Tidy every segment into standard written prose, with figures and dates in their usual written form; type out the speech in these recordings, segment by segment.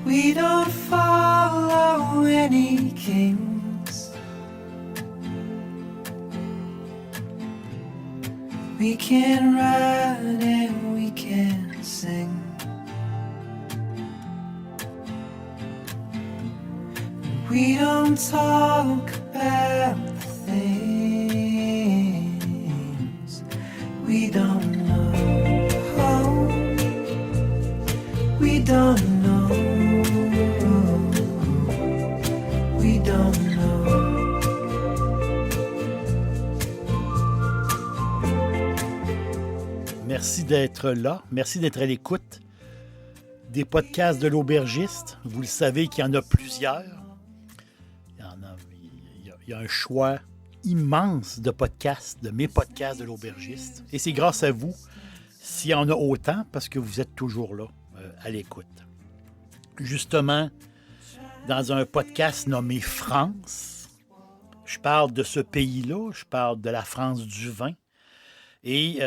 We don't follow any kings. We can ride and we can sing. We don't talk about the things we don't know. We don't know. We don't know. Merci d'être là. Merci d'être à l'écoute des podcasts de l'aubergiste. Vous le savez qu'il y en a plusieurs. Il y a un choix immense de podcasts, de mes podcasts de l'aubergiste. Et c'est grâce à vous, s'il y en a autant, parce que vous êtes toujours là, à l'écoute. Justement, dans un podcast nommé France, je parle de ce pays-là, je parle de la France du vin. Et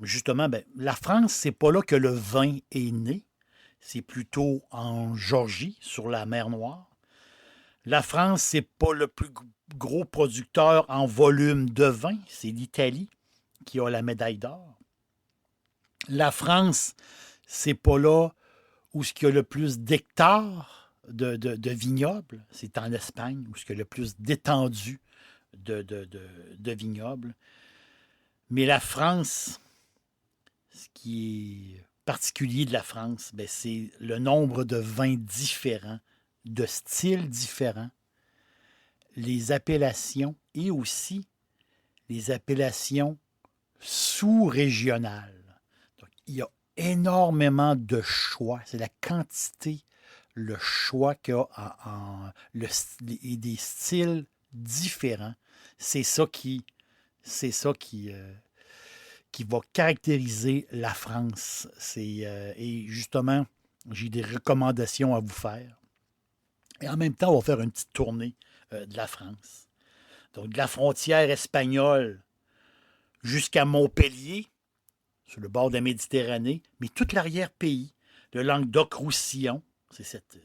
justement, la France, c'est pas là que le vin est né. C'est plutôt en Géorgie, sur la mer Noire. La France, c'est pas le plus gros producteur en volume de vin. C'est l'Italie qui a la médaille d'or. La France, c'est pas là où il y a le plus d'hectares de vignobles. C'est en Espagne où il y a le plus d'étendue de vignobles. Mais la France, ce qui est particulier de la France, c'est le nombre de vins différents, de styles différents, les appellations et aussi les appellations sous-régionales. Donc, il y a énormément de choix. C'est la quantité, le choix qu'il y a et des styles différents. C'est ça qui va caractériser la France. Et justement, j'ai des recommandations à vous faire. Et en même temps, on va faire une petite tournée de la France. Donc, de la frontière espagnole jusqu'à Montpellier, sur le bord de la Méditerranée, mais tout l'arrière-pays, le Languedoc-Roussillon, c'est cet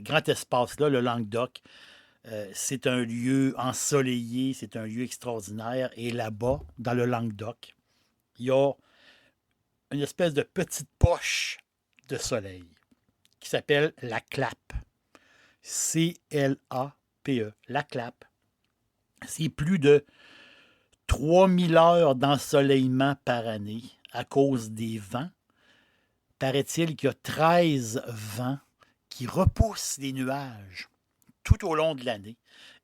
grand espace-là, le Languedoc. C'est un lieu ensoleillé, c'est un lieu extraordinaire. Et là-bas, dans le Languedoc, il y a une espèce de petite poche de soleil qui s'appelle la Clappe. C-L-A-P-E, la Clappe. C'est plus de 3000 heures d'ensoleillement par année à cause des vents. Paraît-il qu'il y a 13 vents qui repoussent les nuages tout au long de l'année.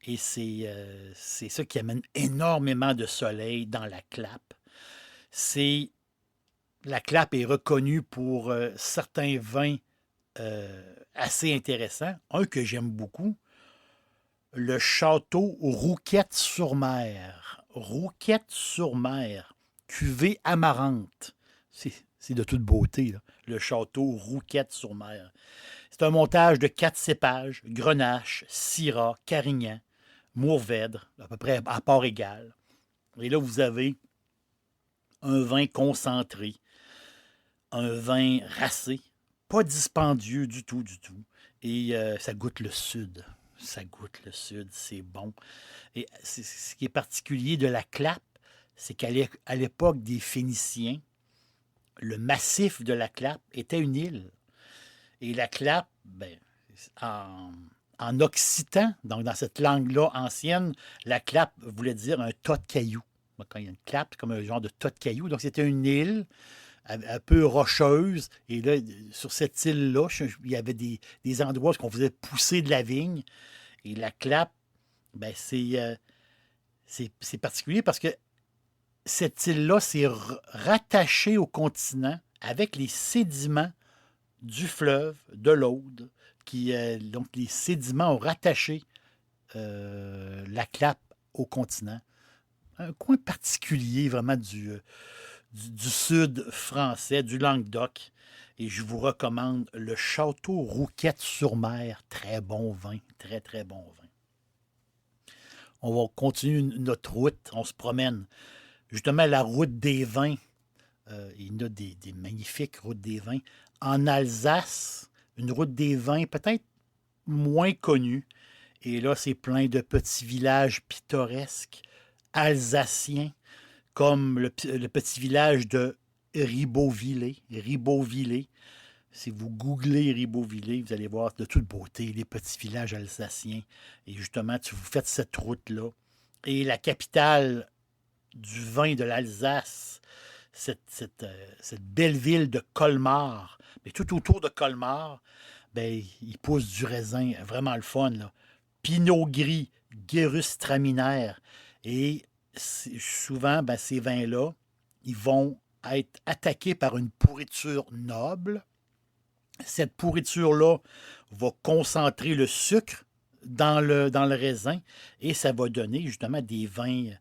Et c'est ça qui amène énormément de soleil dans la Clappe. La Clappe est reconnue pour certains vins assez intéressants. Un que j'aime beaucoup, le château Rouquette-sur-Mer. Rouquette-sur-Mer, cuvée amarante. C'est de toute beauté, là. Le château Rouquette-sur-Mer. C'est un montage de 4 cépages, Grenache, Syrah, Carignan, Mourvèdre, à peu près à part égale. Et là, vous avez un vin concentré, un vin racé, pas dispendieux du tout. Et ça goûte le sud. Ça goûte le sud, c'est bon. Et ce qui est particulier de la Clappe, c'est qu'à l'époque des Phéniciens, le massif de la Clappe était une île. Et la Clappe, en occitan, donc dans cette langue-là ancienne, la Clappe voulait dire un tas de cailloux. Quand il y a une clappe, c'est comme un genre de tas de cailloux. Donc, c'était une île un peu rocheuse. Et là, sur cette île-là, il y avait des endroits où on faisait pousser de la vigne. Et la Clappe, c'est particulier parce que cette île-là s'est rattachée au continent avec les sédiments du fleuve, de l'Aude. Donc, les sédiments ont rattaché la Clappe au continent. Un coin particulier vraiment du sud français, du Languedoc. Et je vous recommande le château Rouquette-sur-Mer. Très bon vin, très, très bon vin. On va continuer notre route, on se promène. Justement, la route des vins, il y en a des magnifiques routes des vins. En Alsace, une route des vins peut-être moins connue. Et là, c'est plein de petits villages pittoresques alsaciens, comme le petit village de Ribeauvillé. Ribeauvillé. Si vous googlez Ribeauvillé, vous allez voir de toute beauté les petits villages alsaciens. Et justement, vous faites cette route-là. Et la capitale du vin de l'Alsace, cette belle ville de Colmar, mais tout autour de Colmar, ben, il pousse du raisin, vraiment le fun, là. Pinot Gris, Gewürztraminer. Et souvent, ben, ces vins-là, ils vont être attaqués par une pourriture noble. Cette pourriture-là va concentrer le sucre dans le raisin et ça va donner justement des vins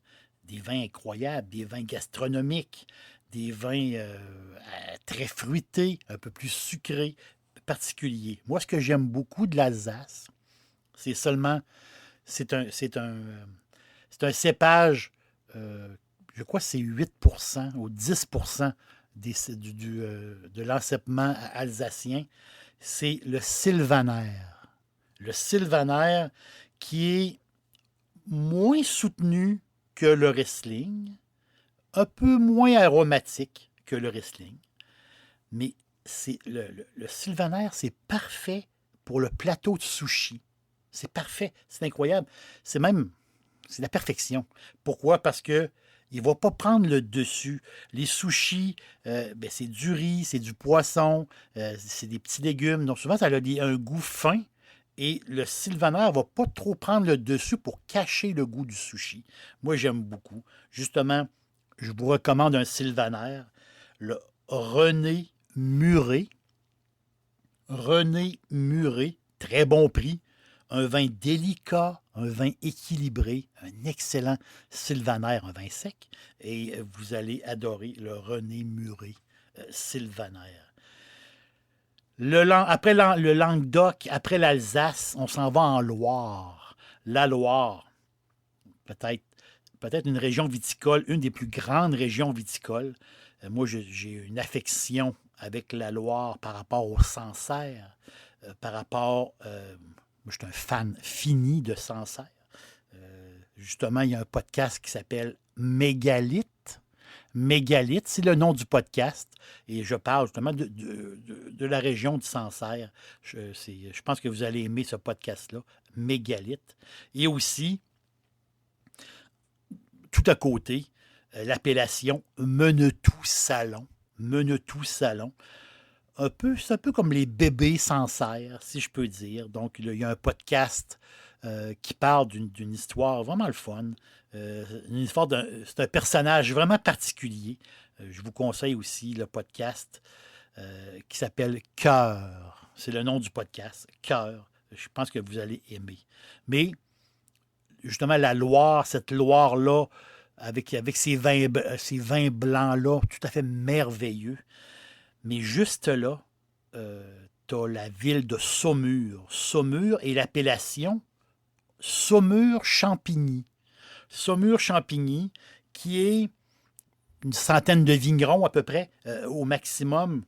incroyables, des vins gastronomiques, des vins très fruités, un peu plus sucrés, particuliers. Moi, ce que j'aime beaucoup de l'Alsace, c'est seulement, c'est un, c'est un, c'est un cépage, je crois que c'est 8% ou 10% de l'encépement alsacien, c'est le sylvaner. Le sylvaner qui est moins soutenu que le Riesling, un peu moins aromatique que le Riesling, mais le sylvaner, c'est parfait pour le plateau de sushi. C'est parfait, c'est incroyable. C'est la perfection. Pourquoi? Parce que il ne va pas prendre le dessus. Les sushis, ben, c'est du riz, c'est du poisson, c'est des petits légumes. Donc souvent, ça a un goût fin. Et le sylvaner ne va pas trop prendre le dessus pour cacher le goût du sushi. Moi, j'aime beaucoup. Justement, je vous recommande un sylvaner, le René Muré. René Muré, très bon prix. Un vin délicat, un vin équilibré, un excellent sylvaner, un vin sec. Et vous allez adorer le René Muré sylvaner. Après le Languedoc, après l'Alsace, on s'en va en Loire. La Loire, peut-être une région viticole, une des plus grandes régions viticoles. Moi, j'ai une affection avec la Loire par rapport au Sancerre, par rapport... moi, je suis un fan fini de Sancerre. Justement, il y a un podcast qui s'appelle Mégalithe. Mégalithe, c'est le nom du podcast. Et je parle justement de la région du Sancerre. Je pense que vous allez aimer ce podcast-là, Mégalithe. Et aussi, tout à côté, l'appellation Menetou-Salon. Menetou-Salon. C'est un peu comme les bébés Sancerre, si je peux dire. Donc, il y a un podcast qui parle d'une histoire vraiment le fun. C'est un personnage vraiment particulier. Je vous conseille aussi le podcast qui s'appelle Cœur. C'est le nom du podcast, Cœur. Je pense que vous allez aimer. Mais, justement, la Loire, cette Loire-là, avec ces vins blancs-là, tout à fait merveilleux. Mais juste là, tu as la ville de Saumur. Saumur et l'appellation Saumur-Champigny. Saumur-Champigny, qui est une centaine de vignerons à peu près, au maximum.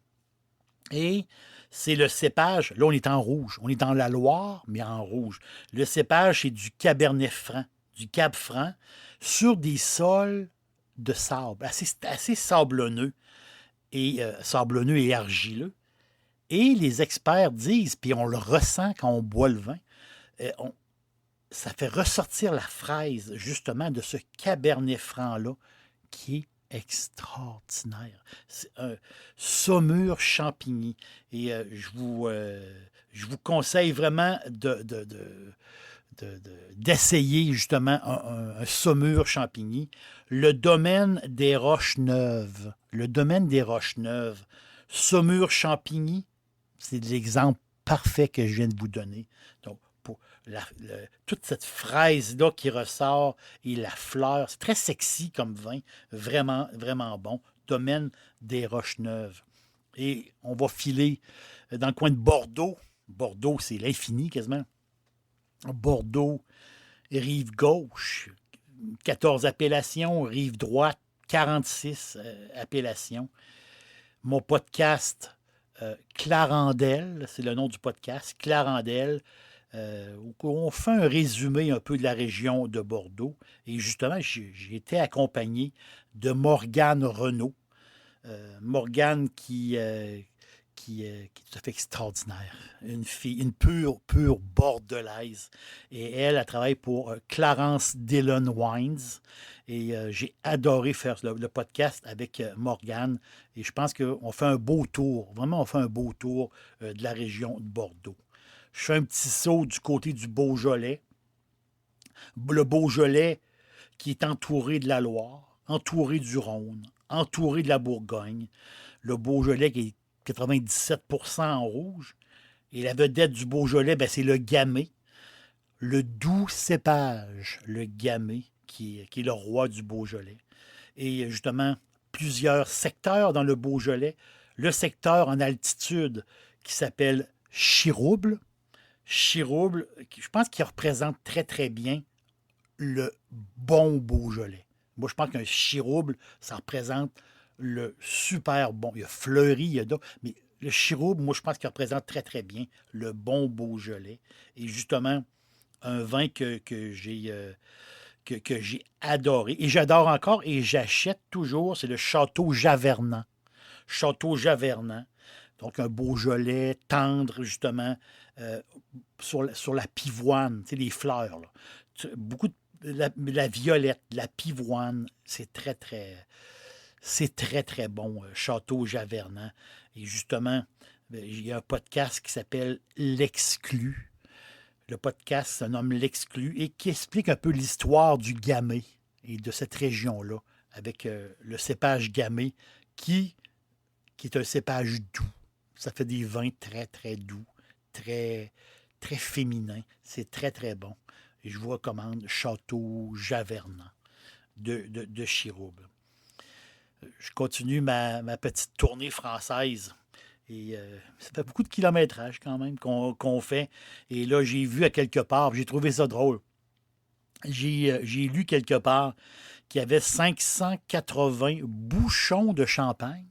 Et c'est le cépage, là on est en rouge, on est dans la Loire, mais en rouge. Le cépage, c'est du Cabernet Franc, du Cab Franc, sur des sols de sable, assez sablonneux sablonneux et argileux. Et les experts disent, puis on le ressent quand on boit le vin, ça fait ressortir la fraise, justement, de ce Cabernet Franc-là, qui est extraordinaire. C'est un Saumur Champigny. Et je vous conseille vraiment d'essayer justement un Saumur Champigny. Le domaine des Roches-Neuves. Le domaine des Roches-Neuves. Saumur Champigny, c'est l'exemple parfait que je viens de vous donner. Donc, pour toute cette fraise-là qui ressort et la fleur, c'est très sexy comme vin, vraiment, vraiment bon. Domaine des Roches-Neuves. Et on va filer dans le coin de Bordeaux. Bordeaux, c'est l'infini quasiment. Bordeaux, rive gauche, 14 appellations, rive droite, 46 appellations. Mon podcast Clarendelle, c'est le nom du podcast, Clarendelle, où on fait un résumé un peu de la région de Bordeaux. Et justement, j'ai été accompagné de Morgane Renaud. Morgane qui est tout à fait extraordinaire. Une fille, une pure bordelaise. Et elle travaille pour Clarence Dillon Wines. Et j'ai adoré faire le podcast avec Morgane. Et je pense qu'on fait un beau tour. Vraiment, on fait un beau tour de la région de Bordeaux. Je fais un petit saut du côté du Beaujolais. Le Beaujolais qui est entouré de la Loire, entouré du Rhône, entouré de la Bourgogne. Le Beaujolais qui est 97% en rouge. Et la vedette du Beaujolais, ben, c'est le Gamay, le doux cépage, le Gamay, qui est le roi du Beaujolais. Et justement, plusieurs secteurs dans le Beaujolais. Le secteur en altitude qui s'appelle Chirouble. Chirouble, je pense qu'il représente très, très bien le bon Beaujolais. Moi, je pense qu'un Chirouble, ça représente le super bon. Il y a Fleury, il y a d'autres, mais le Chirouble, moi, je pense qu'il représente très, très bien le bon Beaujolais. Et justement, un vin que j'ai adoré. Et j'adore encore et j'achète toujours, c'est le Château Javernant. Château Javernant. Donc, un Beaujolais tendre, justement, euh, sur la pivoine, tu sais, les fleurs. Là. Beaucoup de la violette, la pivoine, c'est très, très bon, Château Javernant. Et justement, il y a un podcast qui s'appelle L'Exclu. Le podcast se nomme L'Exclu et qui explique un peu l'histoire du Gamay et de cette région-là, avec le cépage Gamay qui est un cépage doux. Ça fait des vins très, très doux, très, très féminins. C'est très, très bon. Et je vous recommande Château Javernant de Chirouble. Je continue ma petite tournée française. Et ça fait beaucoup de kilométrage quand même qu'on fait. Et là, j'ai vu à quelque part, j'ai trouvé ça drôle. J'ai lu quelque part qu'il y avait 580 bouchons de champagne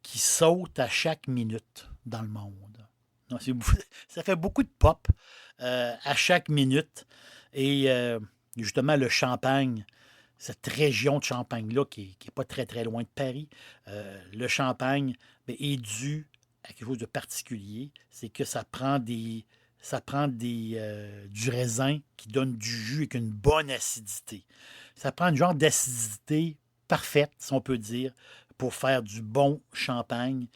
qui sautent à chaque minute dans le monde. Non, ça fait beaucoup de pop à chaque minute. Et justement, le Champagne, cette région de Champagne-là, qui n'est pas très, très loin de Paris, le Champagne bien, est dû à quelque chose de particulier. C'est que du raisin qui donne du jus avec une bonne acidité. Ça prend un genre d'acidité parfaite, si on peut dire, pour faire du bon champagne.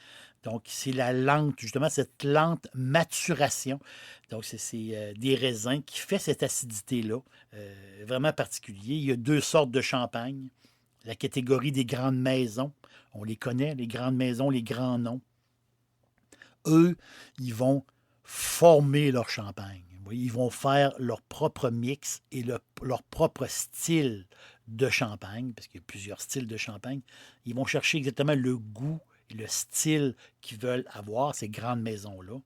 Donc, c'est la lente, justement, cette lente maturation. Donc, c'est des raisins qui fait cette acidité-là, vraiment particulier. Il y a deux sortes de champagne. La catégorie des grandes maisons, on les connaît, les grandes maisons, les grands noms. Eux, ils vont former leur champagne. Ils vont faire leur propre mix et leur propre style de champagne, parce qu'il y a plusieurs styles de champagne. Ils vont chercher exactement le goût et le style qu'ils veulent avoir, ces grandes maisons-là.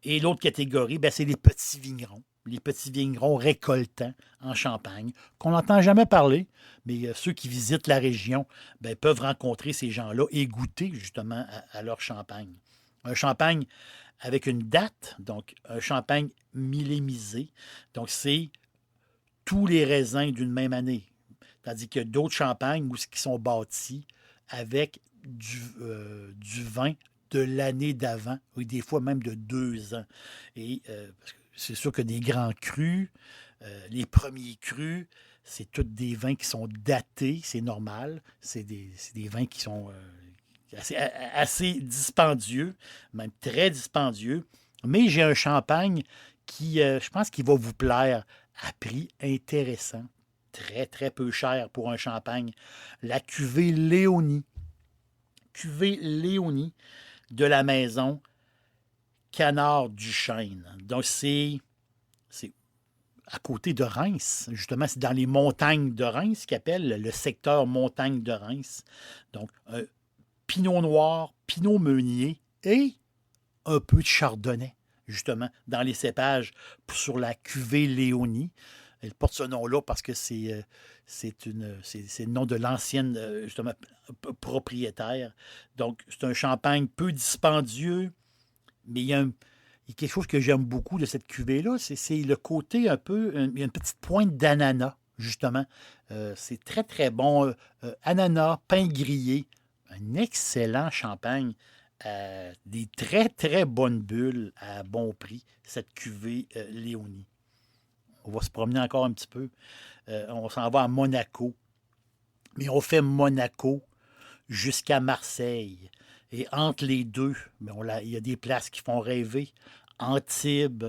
Et l'autre catégorie, ben, c'est les petits vignerons récoltants en Champagne, qu'on n'entend jamais parler, mais ceux qui visitent la région ben, peuvent rencontrer ces gens-là et goûter justement à leur champagne. Un champagne avec une date, donc un champagne millémisé, donc c'est tous les raisins d'une même année. Tandis qu'il y a d'autres champagnes qui sont bâtis avec du vin de l'année d'avant, ou des fois même de 2 ans. Et c'est sûr que des grands crus, les premiers crus, c'est tous des vins qui sont datés, c'est normal. C'est des vins qui sont assez dispendieux, même très dispendieux. Mais j'ai un champagne qui, je pense qu'il va vous plaire à prix intéressant. Très, très peu cher pour un champagne. La cuvée Léonie. Cuvée Léonie de la maison Canard du Chêne. Donc, c'est à côté de Reims. Justement, c'est dans les montagnes de Reims qu'ils appellent le secteur montagne de Reims. Donc, un pinot noir, pinot meunier et un peu de chardonnay, justement, dans les cépages sur la cuvée Léonie. Elle porte ce nom-là parce que c'est le nom de l'ancienne, justement, propriétaire. Donc, c'est un champagne peu dispendieux, mais il y a quelque chose que j'aime beaucoup de cette cuvée-là, c'est le côté un peu, il y a une petite pointe d'ananas, justement. C'est très, très bon. Ananas, pain grillé, un excellent champagne. Des très, très bonnes bulles à bon prix, cette cuvée Léonie. On va se promener encore un petit peu. On s'en va à Monaco. Mais on fait Monaco jusqu'à Marseille. Et entre les deux, il y a des places qui font rêver. Antibes,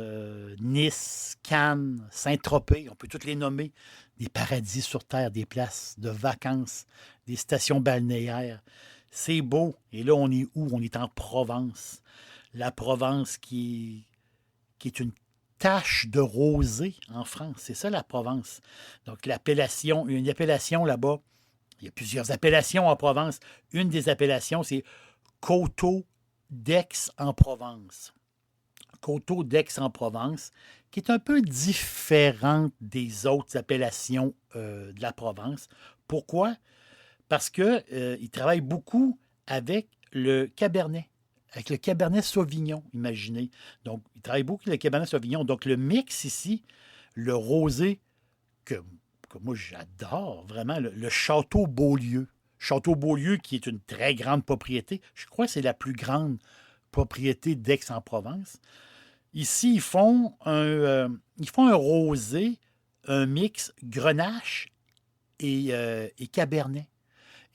Nice, Cannes, Saint-Tropez, on peut toutes les nommer. Des paradis sur Terre, des places de vacances, des stations balnéaires. C'est beau. Et là, on est où? On est en Provence. La Provence qui est une tache de rosée en France. C'est ça, la Provence. Donc, l'appellation, une appellation là-bas. Il y a plusieurs appellations en Provence. Une des appellations, c'est Coteau d'Aix en Provence. Coteau d'Aix en Provence, qui est un peu différente des autres appellations de la Provence. Pourquoi? Parce qu'il travaille beaucoup avec le Cabernet. Avec le Cabernet Sauvignon, imaginez. Donc, il travaille beaucoup avec le Cabernet Sauvignon. Donc, le mix ici, le rosé, que moi j'adore vraiment, le Château Beaulieu. Château Beaulieu, qui est une très grande propriété. Je crois que c'est la plus grande propriété d'Aix-en-Provence. Ici, ils font un rosé, un mix Grenache et Cabernet.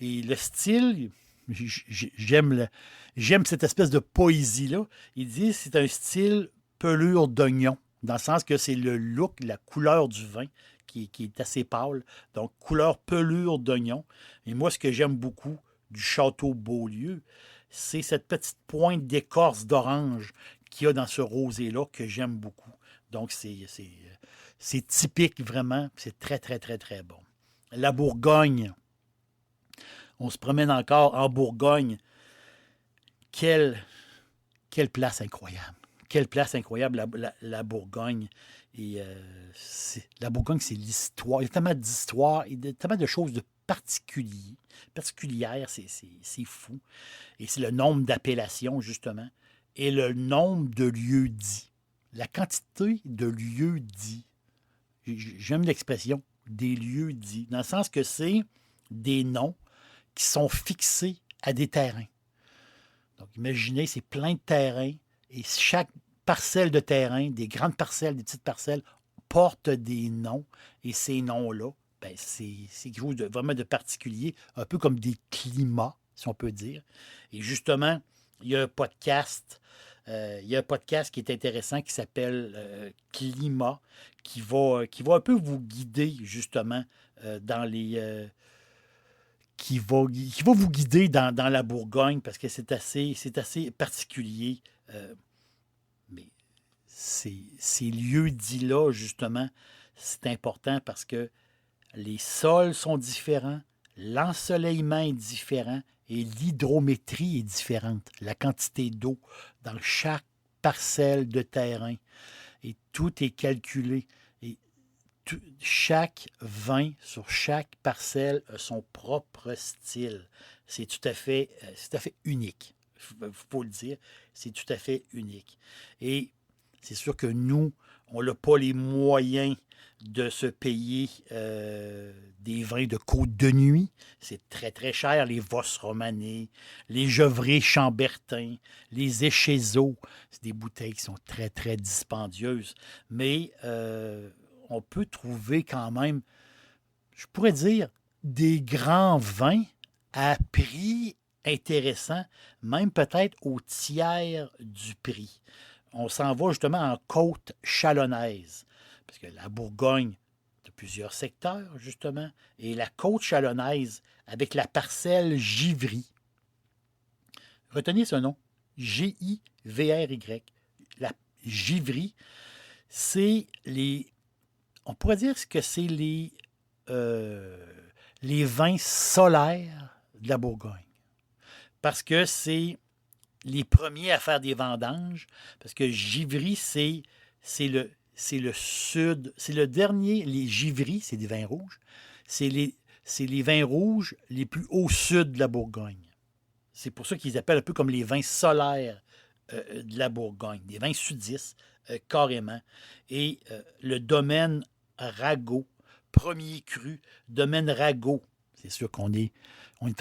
Et le style, j'aime cette espèce de poésie-là. Il dit que c'est un style pelure d'oignon, dans le sens que c'est le look, la couleur du vin qui est assez pâle. Donc, couleur pelure d'oignon. Et moi, ce que j'aime beaucoup du Château Beaulieu, c'est cette petite pointe d'écorce d'orange qu'il y a dans ce rosé-là que j'aime beaucoup. Donc, c'est typique vraiment. C'est très, très, très, très bon. La Bourgogne. On se promène encore en Bourgogne. Quelle place incroyable. Quelle place incroyable, la Bourgogne. Et la Bourgogne, c'est l'histoire. Il y a tellement d'histoires et tellement de choses de particulières. C'est fou. Et c'est le nombre d'appellations, justement, et le nombre de lieux dits. La quantité de lieux dits. J'aime l'expression des lieux dits, dans le sens que c'est des noms qui sont fixés à des terrains. Donc, imaginez, c'est plein de terrains et chaque parcelle de terrain, des grandes parcelles, des petites parcelles, porte des noms et ces noms-là, c'est quelque chose vraiment de particulier, un peu comme des climats, si on peut dire. Et justement, il y a un podcast qui est intéressant qui s'appelle Climat, qui va un peu vous guider justement dans les qui va vous guider dans la Bourgogne parce que c'est assez particulier. Mais ces lieux-dits-là, justement, c'est important parce que les sols sont différents, l'ensoleillement est différent et l'hydrométrie est différente. La quantité d'eau dans chaque parcelle de terrain. Et tout est calculé. Et chaque vin sur chaque parcelle a son propre style. C'est tout à fait unique. Il faut le dire. C'est tout à fait unique. Et c'est sûr que nous, on n'a pas les moyens de se payer des vins de côte de nuit. C'est très, très cher. Les Vos romanés, les Gevrey Chambertin, les Échezeaux. C'est des bouteilles qui sont très, très dispendieuses. Mais on peut trouver quand même, je pourrais dire, des grands vins à prix intéressant, même peut-être au tiers du prix. On s'en va justement en côte chalonnaise, parce que la Bourgogne a plusieurs secteurs, justement, et la côte chalonnaise avec la parcelle Givry. Retenez ce nom, Givry. La Givry, c'est on pourrait dire que c'est les vins solaires de la Bourgogne. Parce que c'est les premiers à faire des vendanges, parce que Givry, c'est c'est le sud, c'est le dernier, les Givry, c'est des vins rouges, c'est les vins rouges les plus au sud de la Bourgogne. C'est pour ça qu'ils appellent un peu comme les vins solaires de la Bourgogne, des vins sudistes, carrément. Et le domaine Ragot, premier cru, domaine Ragot, c'est sûr on est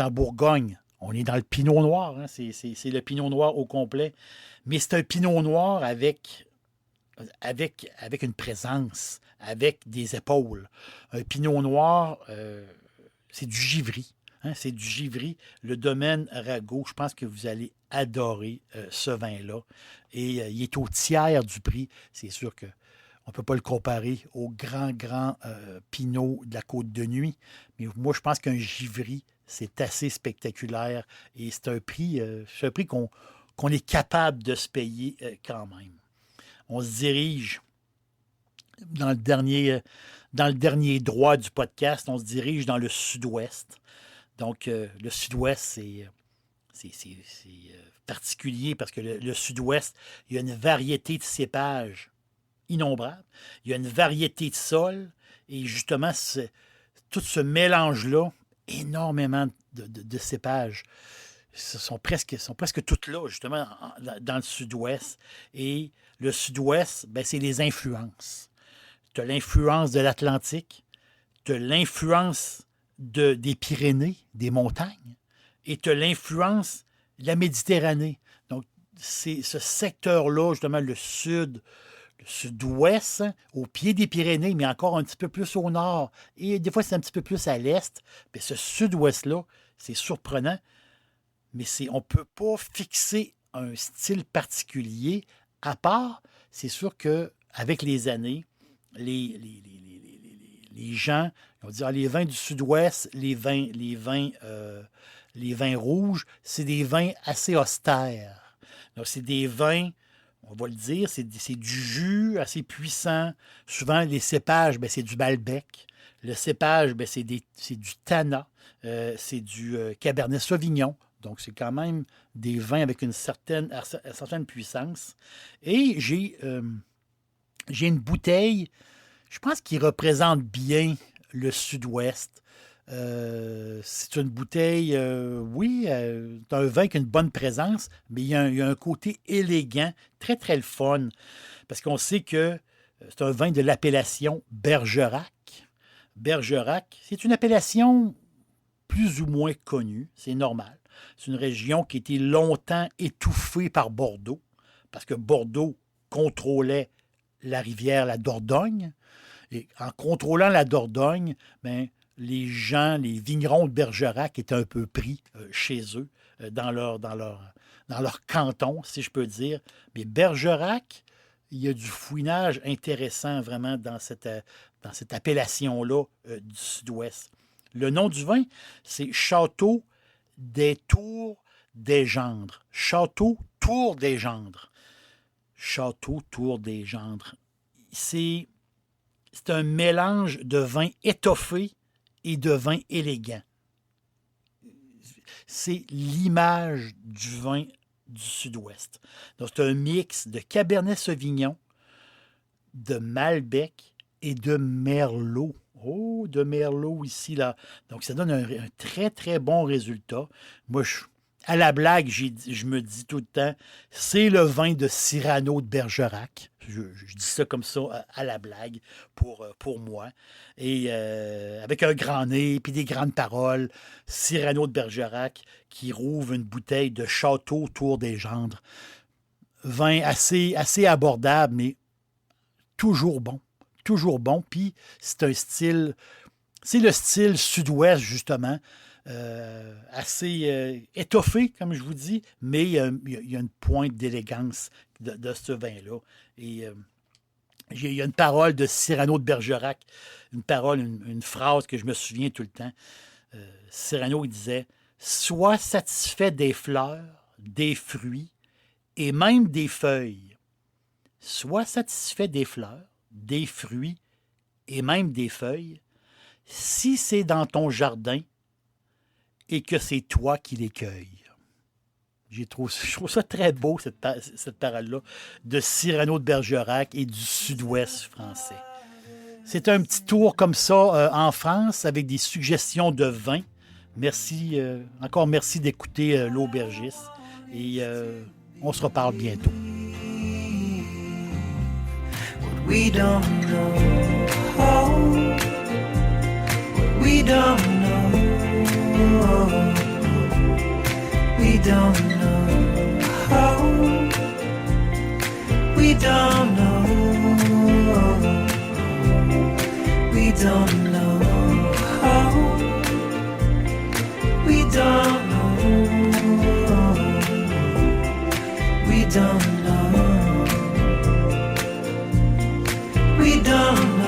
en Bourgogne, on est dans le pinot noir, hein, c'est le pinot noir au complet, mais c'est un pinot noir avec une présence, avec des épaules. Un pinot noir, c'est du givry. Hein, c'est du givry. Le domaine Ragot, je pense que vous allez adorer ce vin-là. Et il est au tiers du prix. C'est sûr qu'on ne peut pas le comparer au grand pinot de la Côte de Nuit. Mais moi, je pense qu'un givry, c'est assez spectaculaire. Et c'est un prix qu'on est capable de se payer quand même. On se dirige dans le dernier droit du podcast, on se dirige dans le sud-ouest. Donc, le sud-ouest, c'est particulier parce que le sud-ouest, il y a une variété de cépages innombrables. Il y a une variété de sols. Et justement, tout ce mélange-là, énormément de cépages, sont presque toutes là, justement, dans le sud-ouest. Et le sud-ouest, ben, c'est les influences. Tu as l'influence de l'Atlantique, tu as l'influence des Pyrénées, des montagnes, et tu as l'influence de la Méditerranée. Donc, c'est ce secteur-là, justement, le sud-ouest, au pied des Pyrénées, mais encore un petit peu plus au nord. Et des fois, c'est un petit peu plus à l'est. Mais ce sud-ouest-là, c'est surprenant, mais on ne peut pas fixer un style particulier, à part, c'est sûr qu'avec les années, les gens vont dire les vins du sud-ouest, les vins rouges, c'est des vins assez austères. Donc, c'est des vins, on va le dire, c'est du jus assez puissant. Souvent, les cépages, ben, c'est du Malbec. Le cépage, ben, c'est du Tana. C'est du Cabernet Sauvignon. Donc, c'est quand même des vins avec une certaine puissance. Et j'ai une bouteille, je pense, qui représente bien le sud-ouest. C'est une bouteille, oui, c'est un vin qui a une bonne présence, mais il y a un côté élégant, très, très le fun. Parce qu'on sait que c'est un vin de l'appellation Bergerac. Bergerac, c'est une appellation plus ou moins connue, c'est normal. C'est une région qui a été longtemps étouffée par Bordeaux, parce que Bordeaux contrôlait la rivière, la Dordogne. Et en contrôlant la Dordogne, ben, les vignerons de Bergerac étaient un peu pris chez eux, dans leur canton, si je peux dire. Mais Bergerac, il y a du fouinage intéressant vraiment dans cette appellation-là du sud-ouest. Le nom du vin, c'est Château des Tours des Gendres. Château Tours des Gendres. Château Tours des Gendres. C'est un mélange de vin étoffé et de vin élégant. C'est l'image du vin du sud-ouest. Donc, c'est un mix de Cabernet Sauvignon, de Malbec et de Merlot. Oh, de Merlot ici, là. Donc, ça donne un très, très bon résultat. Moi, à la blague, je me dis tout le temps, c'est le vin de Cyrano de Bergerac. Je dis ça comme ça à la blague pour moi. Et avec un grand nez puis des grandes paroles, Cyrano de Bergerac qui rouvre une bouteille de Château Tour des Gendres. Vin assez abordable, mais toujours bon. Toujours bon. Puis c'est un style, c'est le style sud-ouest, justement. Assez étoffé, comme je vous dis, mais il y a une pointe d'élégance de ce vin-là. Et il y a une parole de Cyrano de Bergerac, une phrase que je me souviens tout le temps. Cyrano, il disait « Sois satisfait des fleurs, des fruits et même des feuilles. Sois satisfait des fleurs, des fruits et même des feuilles, si c'est dans ton jardin et que c'est toi qui les cueilles. » Je trouve ça très beau, cette parole-là, de Cyrano de Bergerac et du sud-ouest français. C'est un petit tour comme ça en France avec des suggestions de vin. Merci, encore merci d'écouter l'Aubergiste et on se reparle bientôt. We don't know. We don't know. We don't know. We don't know. We don't know. We don't know. We don't know. We don't